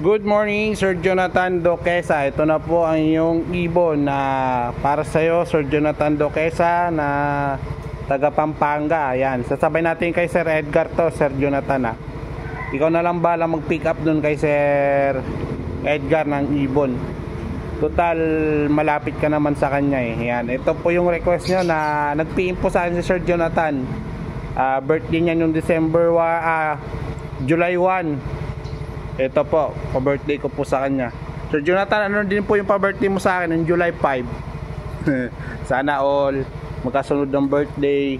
Good morning, Sir Jonathan Doquesa. Ito na po ang iyong ibon na para sa iyo, Sir Jonathan Doquesa na taga Pampanga. Ayan, sasabay natin kay Sir Edgar to, Sir Jonathan. Ikaw na lang bala mag-pick up dun kay Sir Edgar ng ibon. Total, malapit ka naman sa kanya eh. Ayan, ito po yung request nyo na nag-PM po sa akin si Sir Jonathan. Birthday niya yung July 1. Ito po, pa-birthday ko po sa kanya. Sir Jonathan, ano din po yung pa-birthday mo sa akin ng July 5? Sana all magkasunod ng birthday.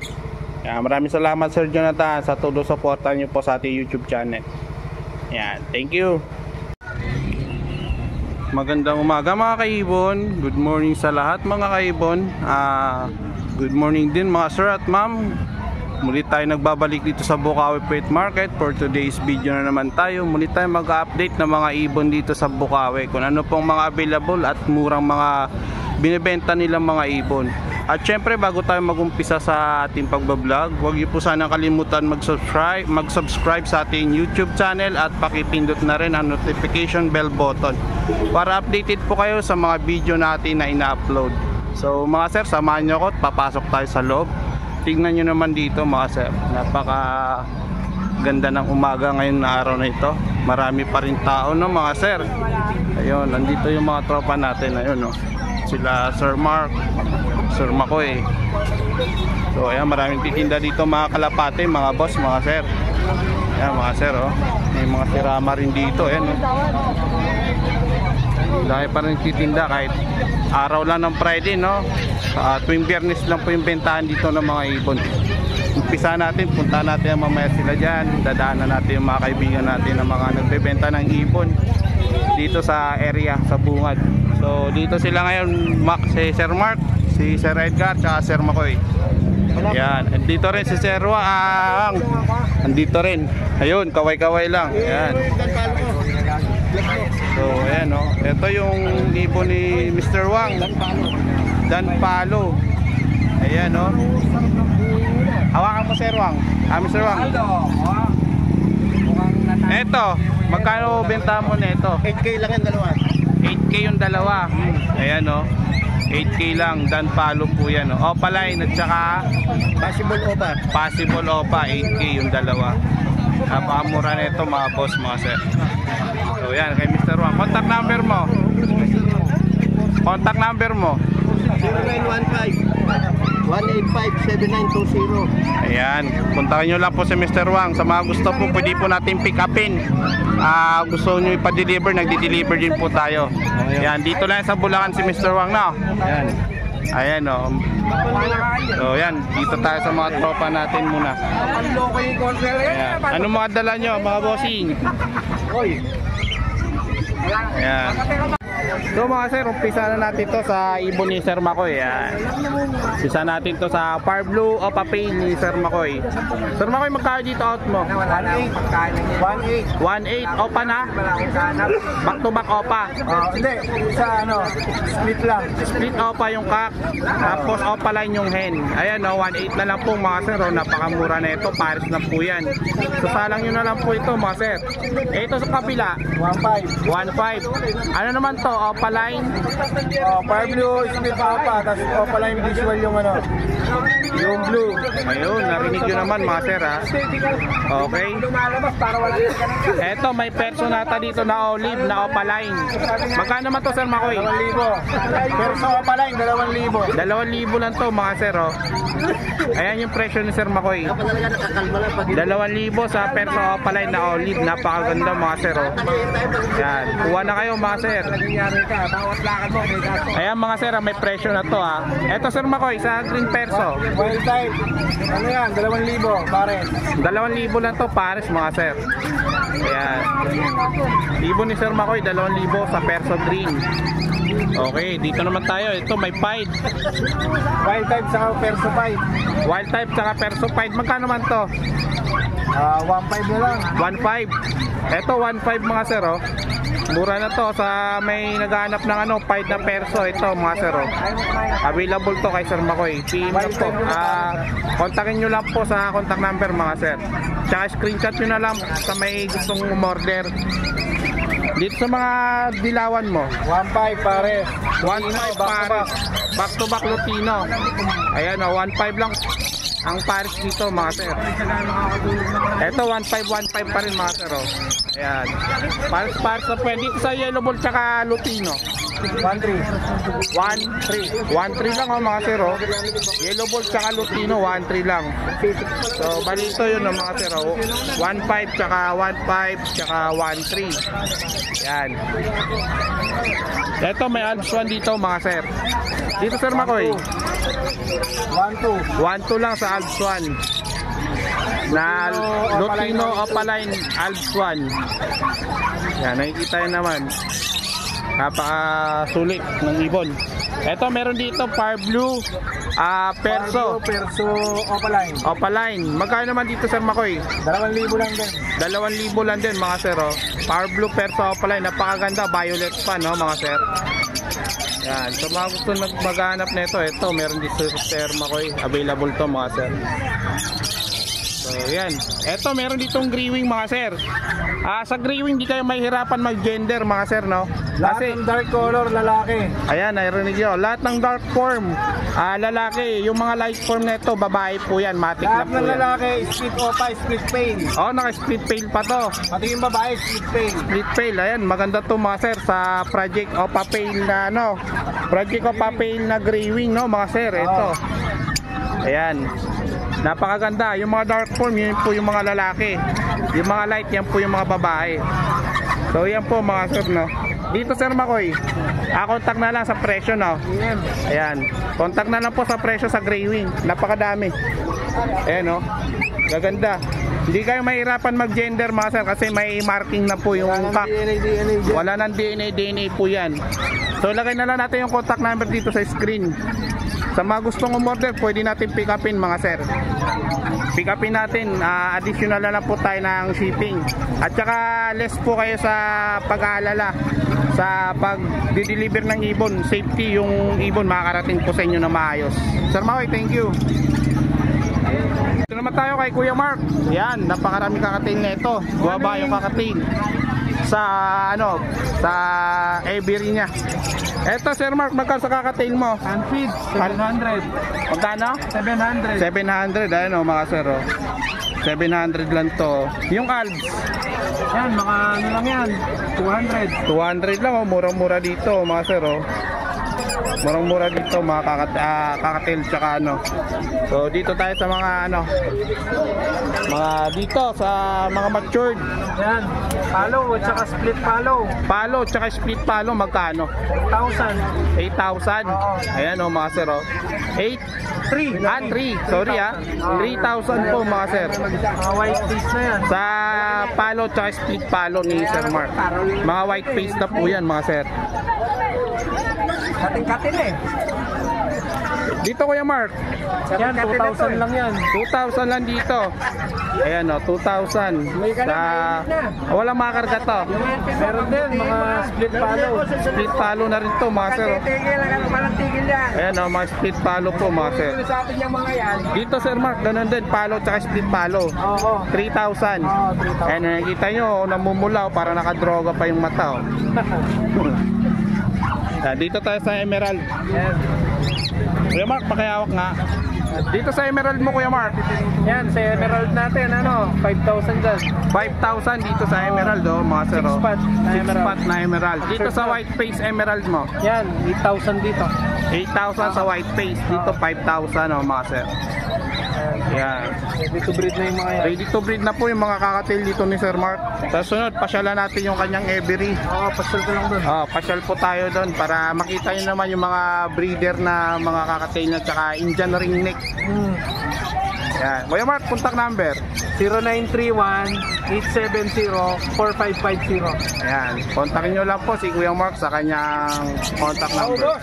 Maraming salamat Sir Jonathan sa todo suporta niyo po sa ating YouTube channel. Yan, thank you. Magandang umaga mga kaibon. Good morning sa lahat mga kaibon. Good morning din mga sir at ma'am. Muli tayo nagbabalik dito sa Bukawi Pet Market. For today's video na naman tayo. Muli tayo mag-update ng mga ibon dito sa Bukawi. Kung ano pong mga available at murang mga binibenta nilang mga ibon. At syempre bago tayo mag-umpisa sa ating pagbablog, huwag niyo po sana kalimutan mag-subscribe sa ating YouTube channel at pakipindot na rin ang notification bell button para updated po kayo sa mga video natin na ina-upload. So mga sir, samahan niyo ako at papasok tayo sa loob. Tingnan nyo naman dito mga sir, napaka ganda ng umaga ngayon na araw na ito. Marami pa rin tao no mga sir. Ayun, nandito yung mga tropa natin. Ayun no, sila Sir Mark, Sir Makoy. So ayan, maraming titinda dito mga kalapate, mga boss, mga sir. Ayan mga sir oh, may mga sirama rin dito. Ayan no, dahil pa rin titinda kahit araw lang ng Friday no. Tuwing Biyernes lang po yung bentahan dito ng mga ibon. Umpisa natin, punta natin mamaya sila dyan. Dadaanan natin yung mga kaibigan natin na mga nagbebenta ng ibon dito sa area, sa bungad. So dito sila ngayon, si Sir Mark, si Sir Edgar, at Sir Makoy. Yan, andito rin si Sir Wang. Andito rin. Ayun, kaway-kaway lang. Yan. So ayan o, ito yung ibon ni Mr. Wang, Dan Palo. Ayan o, hawakan mo Sir Wang. Mr. Wang, eto, magkano benta mo na ito? 8K lang yung dalawa. 8K yung dalawa. Ayan o, 8K lang, Dan Palo po yan o. Opaline at saka Possible Opa. Possible Opa, 8K yung dalawa. Napakamura na ito mga boss, mga sir. So yan, kay Mr. Wang. Contact number mo. Contact number mo. 0915-185-7920. Ayan, puntakin nyo lang po si Mr. Wang. Sa mga gusto po, pwede po natin pick upin. Gusto nyo ipa-deliver, nagdi-deliver din po tayo. Ayan, dito lang sa Bulacan si Mr. Wang na. Ayan. Ayan o. So yan, dito tayo sa mga tropa natin muna. Ayan. Anong mga dala nyo mga bossing? Ayan. So mga sir, umpisa na natin to sa ibon ni Sir Makoy. Umpisa natin to sa Far Blue o Papay ni Sir Makoy. Sir Makoy, magkano dito out mo? 1.8. 1.8. Opa na? Back to back opa? Hindi, sa ano, split lang. Split opa yung kak, tapos opa line yung hen. Ayan o, 1.8 na lang po mga sir. Napakamura na ito, pares na po yan. So salang nyo na lang po ito mga sir. Ito sa kabila 1.5. 1.5. Ano naman to? Opa line? Far Blue, split Opa, tapos Opa line visual yung ano, yung blue. Ayun, narinig nyo naman mga sir ha. Okay. Eto, may personata dito na olive na Opa line. Magkano naman to Sir Makoy? 2,000. Pero sa Opa line, 2,000. 2,000 lang to mga sir oh. Ayan yung presyo ni Sir Makoy. 2,000 sa perso Opa line na olive. Napakaganda mga sir oh. Yan, kuha na kayo mga sir. Ayan mga sir, may presyo na to ha. Eto Sir Makoy, sa green perso. Wild type. Ano yan? 2,000 pares. 2,000 lang to pares mga sir. Ayan. Ibon ni Sir Makoy, 2,000 sa perso green. Okay, dito naman tayo. Ito may pied. Wild type saka perso pied. Wild type saka perso pied. Magkano man to? 1.5 na lang. 1.5. Ito 1.5 mga sir oh. Mura na to sa may naghahanap ng ano, pied na perso. Ito mga sir oh. Available to kay Sir Makoy. PM lang po. Kontakin nyo lang po sa contact number mga sir. Tsaka screenshot nyo na lang sa may gustong umorder. Dito sa mga dilawan mo, 1.5 pare. 1.5 pares. Back to back Lutino. Ayan o, 1.5 lang ang pares dito mga sir. Ito 1.5 pa rin mga sir o. Ayan. Pares na pwede. Dito sa yellow ball tsaka Lutino. 1.3. 1.3 lang o mga sir o. Yellow ball tsaka Lutino 1.3 lang. So bali ito yun o mga sir o. 1.5 tsaka 1.5 tsaka 1.3. Yan. Ito may Alps 1 dito mga sir. Dito sir Makoy. 1.2. 1.2 lang sa Alps 1 na Lutino Opaline Alps 1. Yan, nakikita yun naman. Napaka-sulit ng ibon. Ito meron dito Far Blue Perso. Perso Opaline. Opaline. Magkano naman dito sir Makoy? 2,000 lang din. 2,000 lang din mga sir. Oh. Far Blue Perso Opaline. Napakaganda. Violet pa no mga sir. Yan. So mga gusto maghanap nito, ito meron dito sa Sir Makoy. Available to mga sir. So yan. Ito meron ditong Grewing mga sir. Sa Grewing di kayo mahihirapan mag-gender mga sir no. Lahat Kasi ng dark color lalaki. ayan, narinig nyo. Lahat ng dark form lalaki. Yung mga light form nito babae po yan. Matic na Lahat po ng yan. lalaki, split opa, split pain. Oh, naka-split pail pa to. Pati yung babae, split pain. Split pail, ayan, maganda to mga sir sa Project Opa Pail na ano. Project Opa Pail na Grewing no mga sir. Ito. Ayan. Napakaganda. Yung mga dark form, yun po yung mga lalaki. Yung mga light, yan po yung mga babae. So yan po mga sir no. Dito sir Makoy, contact na lang sa presyo no. Ayan. Contact na lang po sa presyo sa Grewing. Napakadami. Ayan no. Gaganda. Hindi kayo mahirapan mag-gender mga sir kasi may marking na po yung pack. Wala nang DNA po yan. So lagay na lang natin yung contact number dito sa screen. Sa mga gustong umorder, pwede natin pick upin mga sir. Pick upin natin, additional na lang po tayo ng shipping. At saka less po kayo sa pag-aalala sa pag-deliver ng ibon. Safety yung ibon makakarating po sa inyo na maayos. Sir Makoy, thank you. Ito naman tayo kay Kuya Mark. Yan, napakarami kakatain na ito. Buwaba yung kakatain sa ano, sa aviary niya. Eto Sir Mark, magkano sa kakatail mo? Unfeed, 700. Magkano? 700. 700, ayun o mga sir o. 700 lang to. Yung Alps? Yan, mga ano lang yan. 200. 200 lang o, murang-mura dito mga sir o. Murang-mura dito mga kakatail tsaka ano. So dito tayo sa mga ano, mga dito sa mga matured. Yan, palo at saka split palo. Palo tsaka split palo magkano? 8,000. 8,000. Ayan o mga sir o. 3. Sorry 3,000 po mga sir. Mga white face na yan. Sa palo tsaka split palo ni Sir Mark. Mga white face na po yan mga sir. Kating-kating eh. Dito Kuya Mark. Yan, 2,000 lang yan. 2,000 lang dito. Ayan o, 2,000. Walang makarga to. Meron din, mga split palo. Split palo na rin to mga sir. Ayan o, mga split palo po mga sir. Sa atin yung mga yan. Dito Sir Mark, ganun din. Palo tsaka split palo. Oo. 3,000. Oo, 3,000. Ayan, nakikita nyo, namumulaw para nakadroga pa yung mata. Dito tayo sa Emerald. Yan. Kuya Mark, pakihawak nga. Dito sa Emerald mo Kuya Mark. Yan, sa emerald natin, 5,000 dyan. 5,000 dito sa Emerald mga sir. 6 spot na emerald. Spot na Emerald. Dito sa White Face Emerald mo. Yan, 8,000 dito. 8,000 sa White Face. Dito 5,000 mga sir. Yan. Ready to breed na yung mga yan. Ready to breed na po yung mga kakatail dito ni Sir Mark. Sa sunod, pasyalan natin yung kanyang aviary. Oo, pasyal ko lang doon. Pasyal po tayo doon para makita nyo naman yung mga breeder na mga kakatail na tsaka Indian ringneck. Yan. Kuya Mark, contact number. 0931-870-4550. Ayan. Kontakin nyo lang po si Kuya Mark sa kanyang contact number.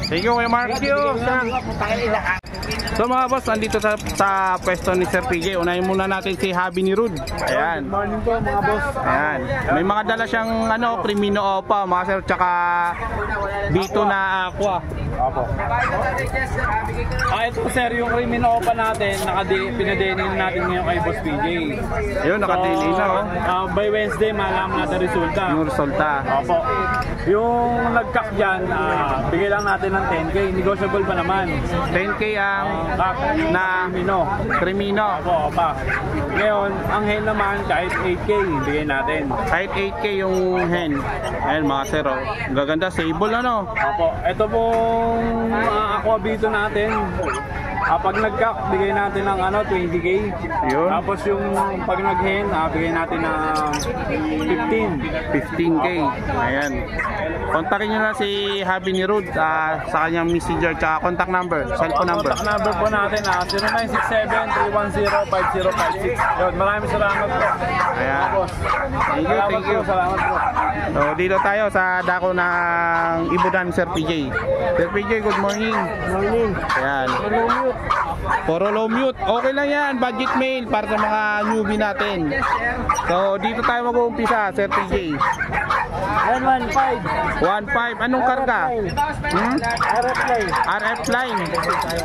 Thank you Kuya Mark. Thank you. So mga boss, nandito sa pwesto ni Sir PJ. Unahin muna natin si Habi ni Rud. Ayan. Morning po mga boss. Ayan. May mga dala siyang Crimino Opa, mga sir, tsaka dito na Aqua. Opo. Ito sir, yung creamy na opa natin, pinadening natin ngayon kay Boss PJ. Yun, nakadili na oh. By Wednesday, malaman natin resulta. Yung resulta. Opo. Yung nag-cack dyan, bigay lang natin ng 10K. Negotiable pa naman. 10K ang Cack na Mino. Crimino. Opo, opa. Ngayon, ang hen naman, kahit 8K, bigay natin. Kahit 8K yung hen. Ayan mga sir oh. Gaganda, sable ano. Opo. Ito pong aquabito natin. Pag nag-cack, bigay natin ng 20K. Yun. Tapos yung pag nag-hen, bigay natin ng 15K. Ayan. Kontakin nyo na si Habi ni Rud sa kanyang messenger at contact number, cellphone number. Contact number po natin 0967-310-5056. Yun, maraming salamat po. Ayan. Thank you, thank you. Salamat po. So dito tayo sa dako ng Ibudan, Sir PJ. Sir PJ, good morning. Morning. Ayan. Puro low mute. Okay lang yan, budget mail para sa mga newbie natin. So dito tayo mag-uumpisa, Sir PJ. 115. 1.5, anong karga? RF line. RF line.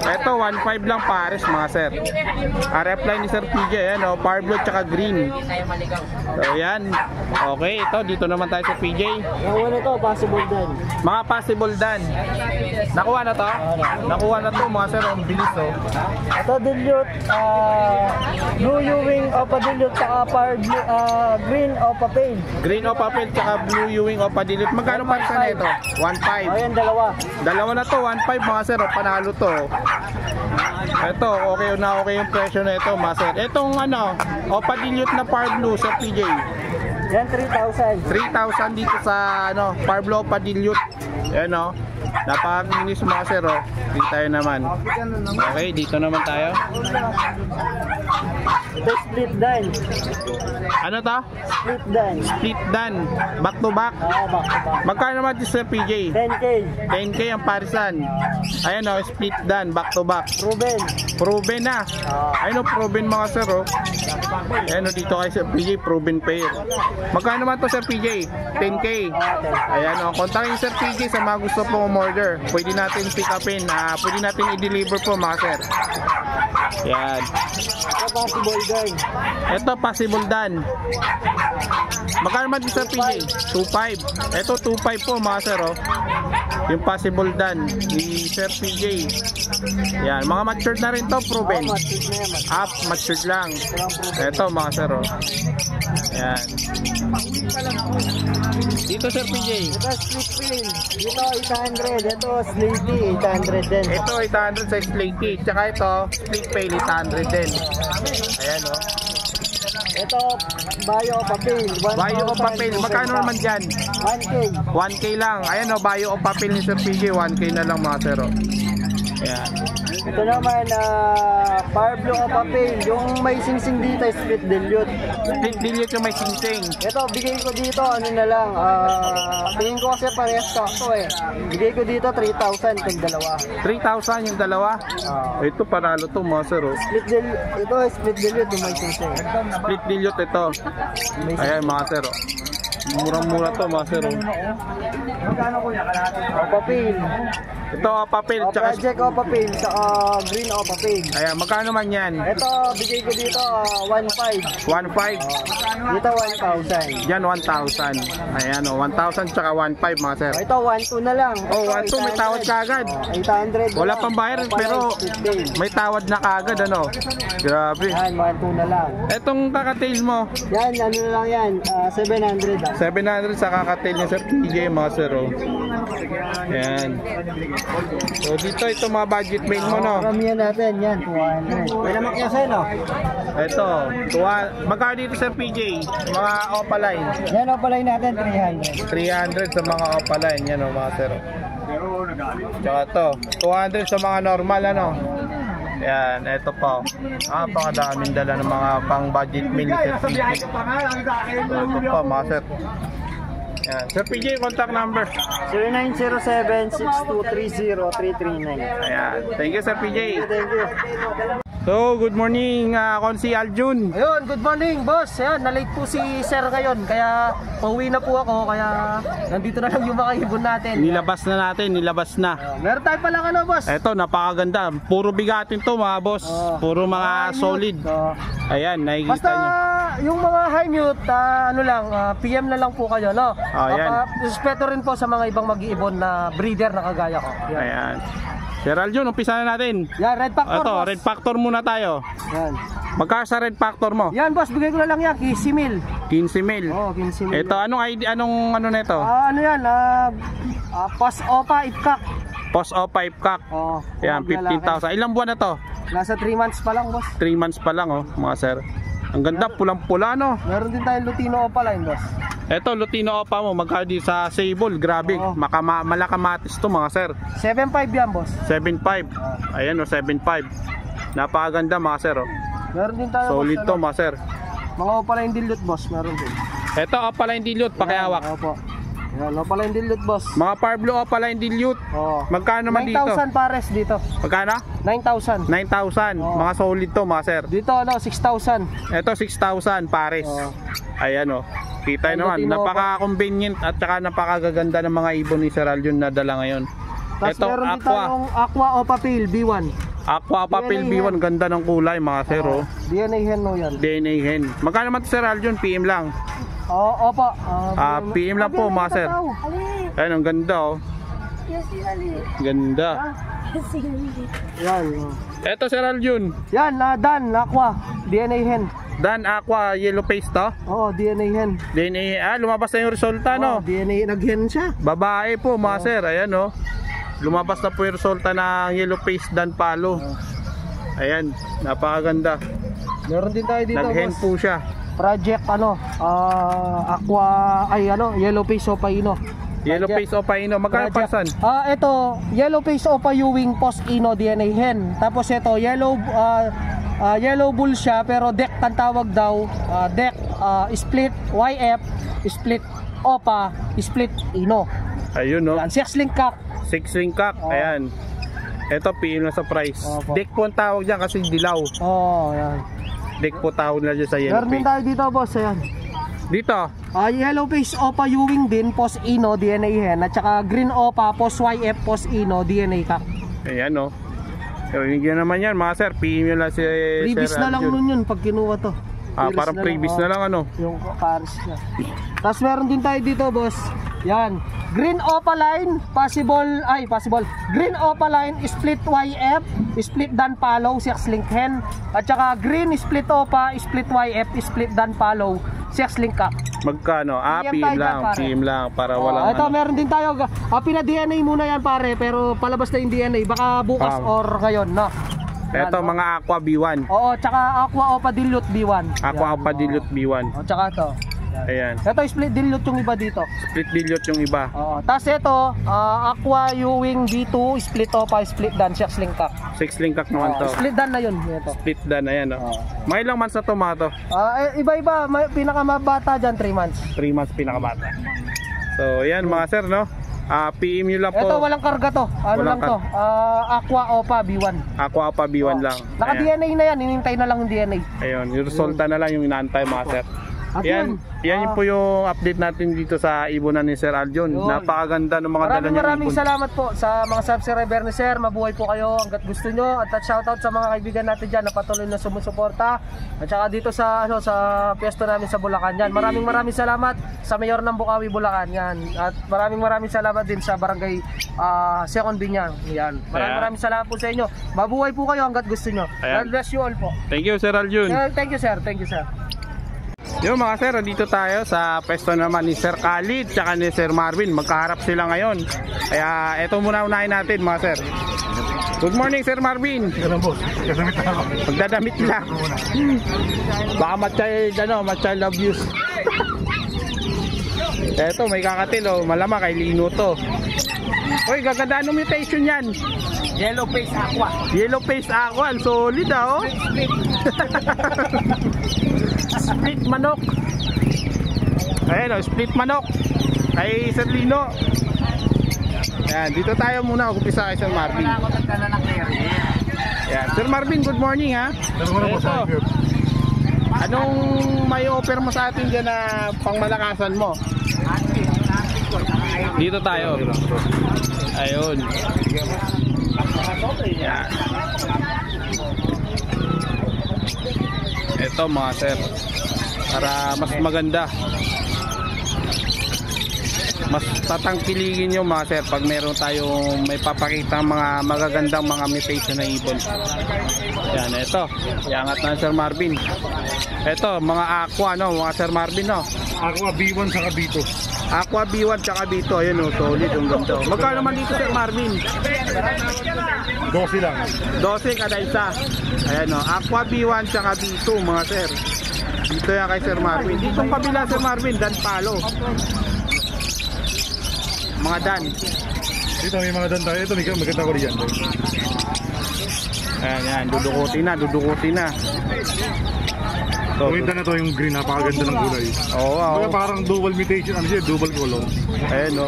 Ito 1.5 lang pares mga sir. RF line ni Sir PJ, ayan oh, power blue tsaka green. So yan. Okay, ito dito naman tayo sa PJ. Yung ano to, possible din. Mga possible dan. Nakuha na to? Nakuha na to mga sir, ang bilis oh. Ito dilute, blue Ewing Opa dilute, saka green Opa pale. Green o papel tsaka blue Ewing o padilit. Magkano para sa nito? 1.5. Ayan, dalawa. Dalawa na to, 1.5 mga sir, oh, panalo to. Ito, okay na okay yung presyo na ito, mga sir. Itong o padilute na power blue sa PJ. Yan, 3,000. 3,000 dito sa power blue o padilute. Ayan o. Napakakinis mga sir, oh. Dito tayo naman. Okay, dito naman tayo. Ito split dan. Ano to? Split dan. Split dan. Back to back. Back. Magkano naman dito sa PJ? 10K. 10K ang parisan. Ayan o, split dan. Back to back. Ruben. Proven na. Ayun o, proven mga sir, oh. Ayan o, dito kayo sa PJ, proven pair. Magkano naman to sa PJ? 10K. Ayan o, kontakin Sir PJ sa mga gusto pong order. Pwede natin pick upin. Pwede natin i-deliver po mga sir. Ayan. Ito possible dan. Ito possible dan. Magkano naman dito sa PJ? 2.5. Ito 2.5 po mga sir, oh. Yung possible dan ni Sir PJ. Yan, mga matured na rin to, proven. Matured lang. Ito mga sir, oh. Yan. Dito Sir PJ. Ito split pin. Ito 800. Ito slaty 800 din. Ito 800 sa slaty. Tsaka ito split pail 800 din. Ayan, oh. Ito Bayo o papel. Bayo o papel. Magkano naman dyan? 1K. 1K lang. Ayan o, Bayo o papel ni Sir PJ. 1K na lang mga sir, oh. Ayan. Ito naman, power blue o papel. Yung may singsing dito, split dilute. Split dilute yung may singsing. Ito, bigay ko dito, ano na lang. Tingin ko kasi parehas sakto eh. Bigay ko dito, 3,000 tig dalawa. 3,000 yung dalawa. Ito panalo to mga sir, oh. Ito, split dilute yung may singsing. Split dilute ito. Ayan mga sir, oh. Murang-mura to mga sir, oh. O papel. Ito o papel. O project o papel. Saka green o papel. Ayan, magkano man yan? Ito, bigay ko dito, 1,500. 1.5. Dito, 1,000. Yan 1,000. Ayan o, 1,000 tsaka 1.5 mga sir. Ito, 1,200 na lang. Oh, 1.2 may tawad ka agad. 800. Wala pang bayar pero may tawad na kaagad, ano. Grabe. Yan, 1,200 na lang. Etong kakatail mo, Yan, ano na lang yan, 700 ah. 700 sa kakatail niya Sir PJ mga sir, oh. Ayan. So dito ito mga budget mail mo, no. Karamihan natin, yan, 200. Pwede makyasin, no? Ito, magkano dito Sir PJ? Mga opaline. Yan, o palay natin, 300. 300 sa mga opaline, yan o mga sir. Tsaka to, 200 sa mga normal, ano. Yan, ito po. Pakadaming dala ng mga pang budget meal ni Sir PJ. So, ito po mga sir. Yan. Sir PJ, contact number. 0907-6230-339. Ayan. Thank you Sir PJ. Thank you. So, good morning, Konsi Aljun. Ayun, good morning, boss. Ayan, na-late po si Sir ngayon, kaya pauwi na po ako, kaya nandito na lang yung mga ibon natin. Nilabas na. Meron tayo palang ano, boss? Eto, napakaganda. Puro bigatin to mga boss. Puro mga High solid. mute. Ayan, nakikita Basta nyo. yung mga high mute, ano lang, PM na lang po kayo, no? Ayan. Respeto rin po sa mga ibang mag-iibon na breeder na kagaya ko. Yan. Ayan. Sir Aljun, umpisa na natin. Yan, Red Factor, Ito, boss. Red Factor muna tayo. Yan. Magkano sa Red Factor mo? Yan, boss, bigay ko na lang yan, 15 mil. 15 mil. Oo, 15 mil. Ito, anong ano nito? Ano yan, Pas Opa Ipkak. Post o 5 cock. Oo. Ayan, 15,000. Ilang buwan na to? Nasa 3 months pa lang, boss. 3 months pa lang, oh, mga sir. Ang ganda, pulang-pula, no? Meron din tayong Lutino Opa line, boss. Ito, Lutino Opa mo, magkano di sa Sable, grabe. Oo. Malakamatis to, mga sir. 7.5 yan, boss. 7.5. Ayan, oh, 7.5. Napakaganda, mga sir, oh. Meron din tayo, Solid boss, to, mga sir. mga Opa line dilute, boss. Meron din. Ito, Opaline Dilute, pakiawak. Yan, Opo. Yan, Opa line dilute, boss. Mga Parblo Opaline Dilute. Oo. Magkano naman dito? 9,000 pares dito. Magkano? 9,000. 9,000. Oo. Mga solid to, mga sir. Dito, 6,000. Ito, 6,000 pares. Oo. Ayan, oh. Kita Ang naman, Lutino napaka-convenient at saka napakagaganda ng mga ibon ni Sir Aljun na dala ngayon. Tapos Ito, meron din Aqua. tayong Aqua Opa Pale B1. Aqua Papel DNA B1, ganda ng kulay, mga sir, oh. DNA hen no yan. DNA hen. Magkano naman to, Sir Aljun? PM lang. Oo, Opa. PM lang po, mga sir. Ayan, ang ganda, oh. Ganda. Yan. Ito, Sir Aljun. Yan, Dan, Aqua. DNA hen. Dan Aqua Yellow Face to. Oo, DNA hen. DNA, lumabas na yung resulta, no? DNA, nag-hen siya. Babae po, mga sir. Ayan, oh. Lumabas na po yung resulta ng Yellow Face Dan Palo. Ayan, napakaganda. Meron din tayo dito, Nag-hen boss. po siya. Project Aqua, Yellow Face Opa Ino. Yellow Face Opa Ino. Magkano pasan? Ito, Yellow Face Opa Ewing Post Ino DNA hen. Tapos ito, Yellow Bull siya pero deck ang tawag daw. Deck split YF, split Opa, split Ino. Ayun, no? Yan, 6 link cock. 6 ring cock. Ayan. Ito, PM na sa price. Opo. Deck po ang tawag dyan kasi dilaw. Yan. Deck po tawag na dyan sa Yellow Meron din Face. tayo dito, boss. Ayan. Dito, Yellow Face Opa Ewing din, Post Ino, DNA hen. At saka Green Opa, Post YF, Post Ino, DNA cock. ayan, no? Rinig yun naman yan, mga sir. PM nyo lang si Previous Sir na lang Aljun. nun yun pag kinuha to. Parang previous na lang, ano? Yung pares niya. Tapos meron din tayo dito, boss. Yan. Green Opaline, possible. Green Opaline, split YF, split Dan Palo, 6 link hen. At saka green split Opa, split YF, split Dan Palo, 6 link cock. Magkano? PM PM tayo lang, dyan, pare. PM lang para walang Ito, ano. meron din tayo. Pina-DNA muna yan, pare. Pero palabas na yung DNA. Baka bukas or ngayon, no? Ito, mga Aqua B1. Oo, tsaka Aqua Opa Dilute B1. Aqua Yan, Opa Dilute B1. O, tsaka ito. Ayan. Ito, split dilute yung iba dito. Split dilute yung iba. Oo. Tapos ito, Aqua Ewing B2, split Opa, split Dan, 6 link cock. 6 link cock naman to. Split Dan na yun. Ito. Split dan, ayan, oh. Mga ilang months na to, mga to? Iba-iba, pinakamabata dyan, 3 months. 3 months pinakabata. So, ayan mga sir, no? PM nyo lang po. Ito, walang karga to. Ano Walang lang to? Aqua Opa B1. Aqua Opa B1 lang. Ayan. Naka-DNA na yan, inintay na lang yung DNA. Ayun, yung resulta na lang yung inaantay, mga sir. At Yan, yan po yung update natin dito sa ibunan ni Sir Aljun. Yun. Napakaganda ng mga dala niya. Maraming salamat po sa mga subscriber ni Sir. Mabuhay po kayo hanggat gusto nyo. At shoutout sa mga kaibigan natin dyan na patuloy na sumusuporta. At saka dito sa pwesto namin sa Bulacan. Yan. Maraming salamat sa Mayor ng Bukawi, Bulacan. Yan. At maraming salamat din sa Barangay Second Binyang. Yan. Maraming salamat po sa inyo. Mabuhay po kayo hanggat gusto nyo. God bless you all po. Thank you, Sir Aljun. Thank you, Sir. Thank you, Sir. Yo mga sir, dito tayo sa pwesto naman ni Sir Khalid tsaka ni Sir Marvin. Magkaharap sila ngayon. Kaya eto muna unahin natin, mga sir. Good morning, Sir Marvin. Magdadamit lang. Baka ma-child abuse. Eto, may kakatil, oh. Malamang kay Lino to. Uy, gaganda, anong mutation yan? Yellow Face Aqua. Yellow Face Aqua, ang solid, oh. Split manok. Ayan, oh, split manok kay Sir Lino. Ayan, dito tayo muna. Umpisa kay Sir Marvin. Yan. Sir Marvin, good morning ha. Ito. Anong may offer mo sa atin dyan na pangmalakasan mo? Dito tayo. Ayun. Yan. Ito mga sir. Para mas maganda. Mas tatangkiligin nyo mga sir pag meron tayong may papakita mga magagandang mga mutation na ibon. Yan, ito. Iangat na Sir Marvin. Ito, mga aqua, no? Mga Sir Marvin, no? Aqua B1 sa Kabito. Aqua B1 tsaka dito. Ayun, no? Solid yung ganda. Magkano naman dito Sir Marvin? 12 lang. 12 kada isa. Ayan, no? Aqua B1 tsaka dito, mga sir. Dito yan kay Sir Marvin. Dito ang kabila Sir Marvin, Dan Palo. Mga Dan. Dito may mga dan tayo. Ito may maganda ko riyan. Ayan, yan. Dudukutin na, dudukutin na. Maganda na to yung green. Napakaganda ng kulay. Oo, oo. Parang double mutation. Ano siya? Double color. Ayan, no?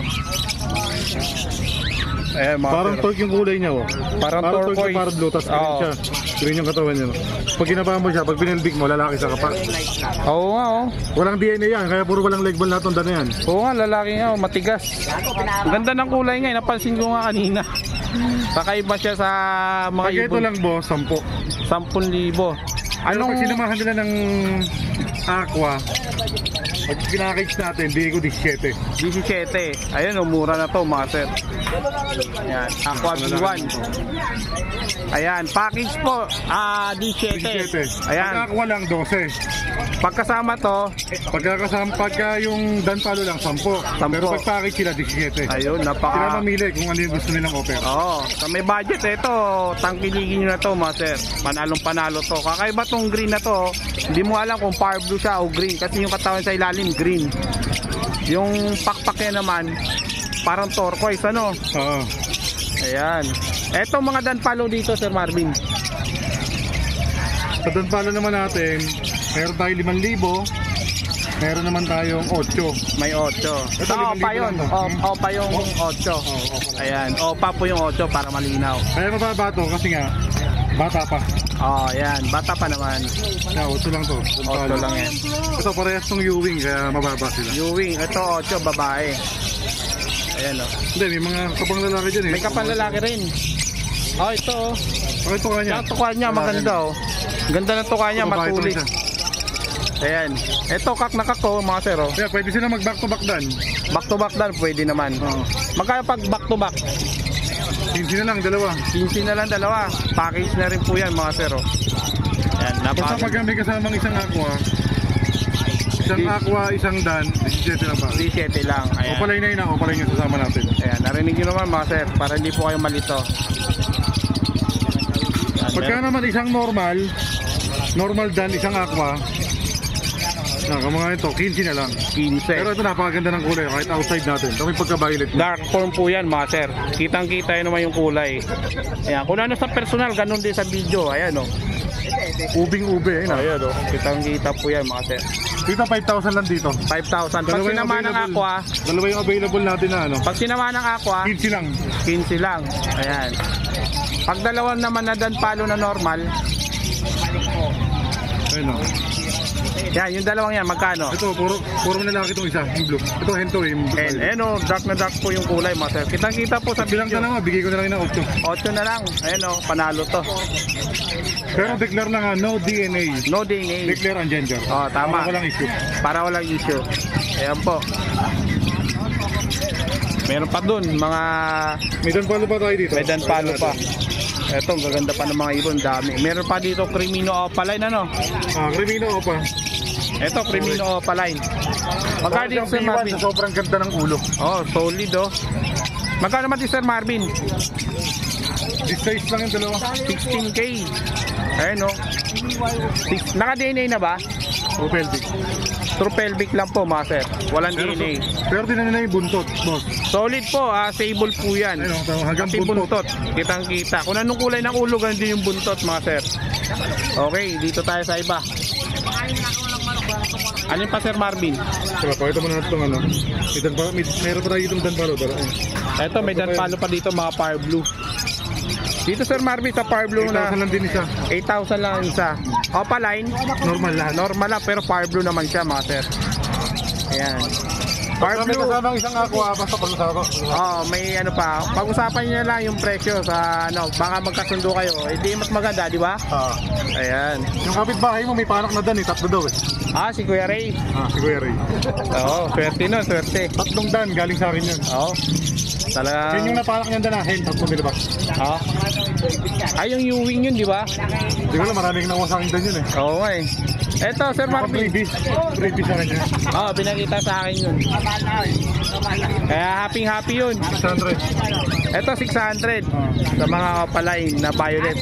Ayan, mga Parang sir. torque yung kulay niya. Oh. Parang turquoise. Parang blue. Tapos green Oo. siya. Green yung katawan niya. No? Pag ginabahan mo siya, pag pinelbik mo, lalaki sa kapak. Oo nga, oh. Walang DNA yan. Kaya puro walang leg ball lahat ng dana yan. Oo nga, lalaki nga, oh, matigas. Ang ganda ng kulay nga, napansin ko nga kanina. Kakaiba siya sa mga Pag ito ibon. lang boss, 10. 10,000. Anong pag sinamahan nila ng aqua, pag pinakage natin, di ko 17. 17. Ayun, mura na to mga sir. Ayan, Aqua B1. Ayan, package po. 17. Pag Ayan, aqua lang, 12. pagkasama to, Pagka yung dan palo lang, 10. Pero pag package sila, 17. ayun, Sila napaka... mamili kung ano yung gusto nilang offer. Oo, sa may budget, ito, tangkiligin nyo na to mga sir. Panalong panalo to. Kakaiba tong green na to, hindi mo alam kung power blue siya o green. Kasi yung katawan sa ilalim, green. Yung pakpak niya naman, parang turquoise, ano? Oo. Ayan. Etong mga danpalo dito, Sir Marvin. Sa dan palo naman natin, meron tayo 5,000. Meron naman tayong 8. May 8. Ito, Ito, opa 5,000 yun. lang to. Opa yung 8. Ayan. Opa po yung 8 para malinaw. Kaya mababa to kasi nga, bata pa. Oh, ayan. Bata pa naman. Kaya 8 lang to. 8 lang yan. Ito parehas tong Ewing, kaya mababa sila. Ewing. Ito 8, babae. Ayan o. Hindi, may mga kapang lalaki dyan eh. May kapanlalaki rin. Oh, ito oh. Okay, ito kanya. Ang tuka niya, maganda oh. Ganda ng tuka niya, Babae ito matulis. isa. Ayan. Ito, kak na kak to, mga sir oh. Kaya pwede sila mag back to back dan. Back to back dan, pwede naman. Oo. Magkano pag back to back? 15 na lang, dalawa. 15 na lang dalawa. Package na rin po yan mga sir oh. Ayan, Basta pag may kasamang isang aqua, isang dan, 17 lang pa. 17 lang. Ayan. Opalay na yun ang opalay yung sasama natin. Ayan, narinig nyo naman mga sir, para hindi po kayo malito. Ayan, Pagka naman isang normal dan, isang aqua, mga ito, 15 na lang. 15. Pero ito napakaganda ng kulay, kahit outside natin. Ito may pagka-violet. Dark form po yan mga sir. Kitang kita yun naman yung kulay. Ayan, kung ano sa personal, ganun din sa video. Ayan o. Ubing-ube, ayun. Ayan o. Kitang kita po yan mga sir. Dito 5,000 lang dito. 5,000. Pag sinama ng aqua, Dalawa yung available natin na ano. pag sinama ng aqua, 15 lang. 15 lang. Ayan. Pag dalawa naman na danpalo na normal, Ayun o. yan, yung dalawang yan, magkano? Ito, puro lalaki itong isa, yung blue. Ito, hento eh. yung blue. Ayan o, dark na dark po yung kulay mga sir. Kitang kita po sa Bilang video. ka na nga, bigay ko na lang ng 8. 8 na lang. Ayan o, panalo to. Pero declare na nga, no DNA. No DNA. Declare ang gender. Oh, tama. Para walang issue. Para walang issue. Ayan po. Meron pa dun, mga May danpalo pa tayo dito. may danpalo pa. Eto, gaganda pa ng mga ibon, dami. Meron pa dito Crimino Opaline, ano? Crimino pa. Eto, Crimino Opaline. Magkano dito, Sir Marvin? Sa sobrang ganda ng ulo. Oh, solid oh. Magkano naman dito, Sir Marvin? This size lang yung dalawa. 16K. Ayan oh. Naka-DNA na ba? O pelvic. True pelvic lang po, mga sir. Walang DNA. Pero tinan nila yung buntot, boss. Solid po, sable po yan. Ayun, hanggang Kasi buntot. buntot, kitang-kita. Kung anong kulay ng ulo, ganun din yung buntot, mga sir. Okay, dito tayo sa iba. Alin pa, Sir Marvin? Tara, pakita mo na natin itong ano. Meron pa tayo itong danpalo. Eto, may danpalo pa dito, mga fire blue. Dito Sir Marvin sa Power Blue na 8,000 lang din isa. 8,000 lang ang isa. Opaline, Normal lahat. normal lang pero Power Blue naman siya mga sir. Ayan. Power May Blue. kasama ang isang aqua basta pag-usapa. Oh, may ano pa. Pag-usapan niyo lang yung presyo sa ano, baka magkasundo kayo. Hindi mas maganda, di ba? Ah. Ayan. Yung kapitbahay mo may panak na dan eh, tatlo daw eh. Ah, si Kuya Ray. Ah, si Kuya Ray. Oo, swerte nun, swerte. Tatlong dan, galing sa akin yun. Oo. Talaga. Yan yung napanak niyang danahin, tatlo nilabas. Oo. Ay, yung Ewing yun, di ba? Hindi ko lang, maraming nakuha sa akin dan yun eh. Oo nga eh. Eto, Sir Marvin. Freebies sa kanya. Oo, pinakita sa akin yun. Kaya happy yun. 600. Eto, 600. Sa mga opaline na violet.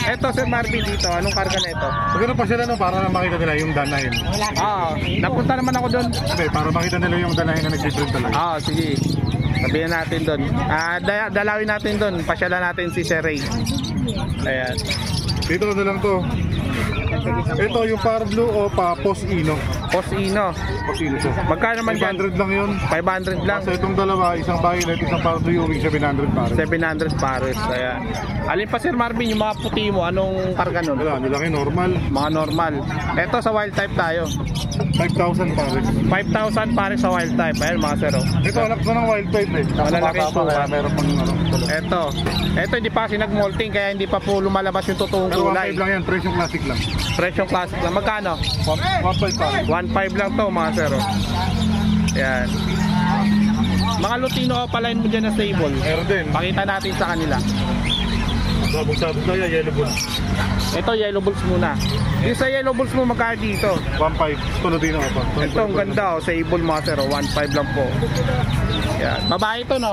Eto, Sir Marvin dito. Anong karga na ito? Magano pa sila no, para makita nila yung danahin. Oo. Napunta naman ako doon. Hindi, para makita nila yung danahin na nag-different talaga. Oo, sige. Sabihin natin doon. Dalawin natin doon. Pasyalan natin si Sir Ray. Ayan. Dito na lang to. Ito yung Power Blue o Posino. Posino. Posino siya. Magkano naman dyan? 500 lang yun. 500 lang. Kasi itong dalawa, isang violet, isang Power Blue yung 700 pare. 700 pares. Ayan. Alin pa Sir Marvin, yung mga puti mo, anong karga nun? Wala, nilaki normal. Mga normal. Ito sa wild type tayo. 5,000 pare. 5,000 pares sa wild type. Ayan mga sir. Oh. Ito anak ko ng wild type eh. Malalaki Bata pa, ito. kaya meron pang ano. Ito hindi pa kasi nag-molting kaya hindi pa po lumalabas yung totoong Pero 1.5 kulay. lang yan, presyong classic lang. Presyong classic lang. Magkano? 1.5 pare. 1.5 lang to mga sir. Oh. Ayan. Mga Lutino opaline mo dyan na stable. Meron din. Pakita natin sa kanila. Sabog-sabog na yan, yellow bull. Ito yellow bulls muna. Yung sa yellow bulls mo magkano dito? 1.5. Tulo din ako pa. Ito ang ganda oh, sable mga sir. 1.5 lang po. Ayan. Babae ito no?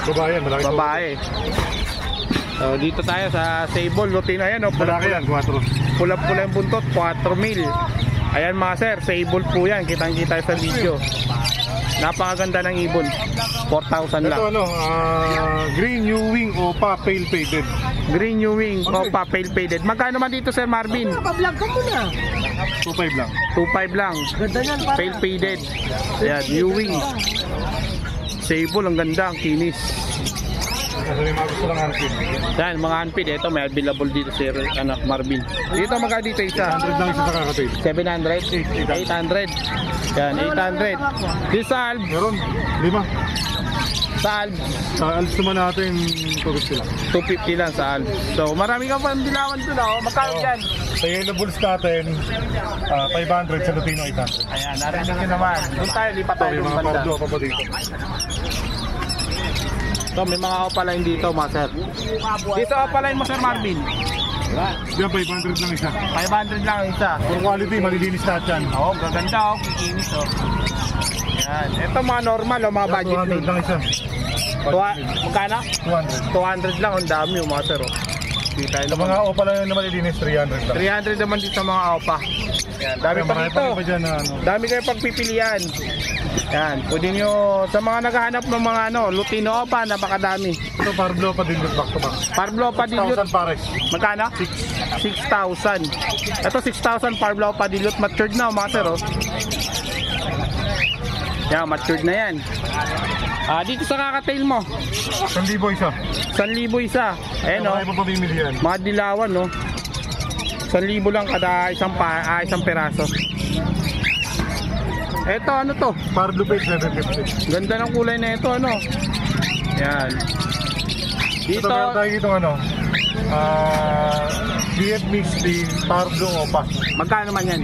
Babae, malaki. Babae. So, dito tayo sa sable Lutino. Ayan oh, Malaki pula-pula. yan, 4. Pula-pula yung buntot, 4 mil. Ayan mga sir, sable po yan. Kitang-kita sa video. Napakaganda ng ibon. 4,000 lang. Ito ano, green new wing o pa pale faded. Green New Wing, Opa, Pale Faded. Magkano man dito Sir Marvin? Pablog ka muna. 2.5 lang. 2.5 lang. Ganda niyan para. Pale Faded. Ayan, New Wing. Sable, ang ganda, ang kinis. Kasi may mga gusto lang hanapin. Yan, mga handpid. Ito, may available dito Sir anak Marvin. Dito, magkano dito isa? 100 lang isa sa kakatail. 700? 800. Yan, 800. This sa Alb. Meron, 5. Sa Alb. Sa Alps naman natin, 250 lang. 250 lang sa Alb. So, marami kang pandilawan doon. Oh. Magkano dyan? Sa Yellow Bulls natin, 500 sa Lutino 800. Ayan, narinig nyo naman. Doon tayo, lipat tayo May doon mga banda. pardo pa dito. So, may mga opaline dito, mga sir. Dito opaline mo, Sir Marvin. Diyan, 500 lang isa. 500 lang ang isa. For quality, malilinis lahat yan. Oo, gaganda oh. Kikinis oh. Yan. Ito mga normal oh, mga budget 200 made. lang isa. Magkano? 200. 200 lang, ang dami yung mga sir oh. Di tayo Sa naman. mga opa lang na malilinis, 300 lang. 300 naman dito sa mga opa. Yan, dami pa Marami dito. pa dyan na ano. Dami kayo pagpipilian. Yan, pwede nyo, sa mga naghahanap ng mga ano, Lutino opa, napakadami. Ito, Parblo pa din back to back. Parblo pa dilute. 1,000 pares. Magkano? 6,000. Ito 6,000 Parblo pa dilute. Matured na mga sir oh. Yan, matured na yan. Dito sa kakatail mo, 1,000 isa. 1,000 isa. Ayan oh. Marami pa pamimili yan. Mga dilawan no. 1,000 lang kada isang peraso. Eto ano to? Parblo page 750. Ganda ng kulay na ito ano. Yan. Ito Dito meron tayo dito ano. DF Misty Parblo Opa. magkano man yan?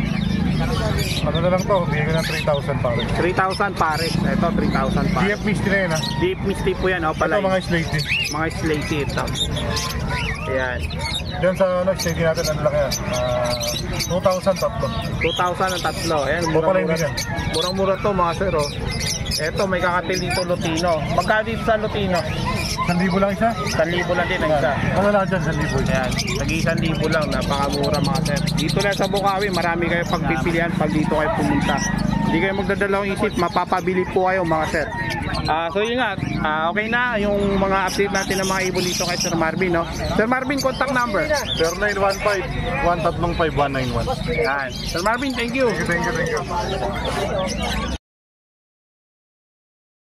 Ano na lang to, bigyan ko ng 3,000 pares. 3,000 pares. Ito 3,000 pares. DF Misty na yan ha. Deep misty po yan oh Ito pala. mga slaty. Mga slaty ito. Ayan. Diyan sa ano, slaty natin, ano lang yan. 2,000 tatlo. 2,000 ang tatlo. Ayan, Mura murang-mura. din yan. Murang-mura to mga sir oh. Eto may kakatil dito Lutino. Magkano dito sa Lutino? 1,000 lang isa. 1,000 lang din ang isa. Ano lang dyan, 1,000 isa. Ayan, nag-1,000 lang, napakamura mga sir. Dito lang sa Bukawi, marami kayo pagpipilian pag dito kayo pumunta. Hindi kayo magdadalawang isip, mapapabili po kayo mga sir. So yun nga, okay na yung mga update natin ng mga ibon dito kay Sir Marvin. No? Sir Marvin, contact number. 0915-135-191. Yan. Sir Marvin, thank you. Thank you.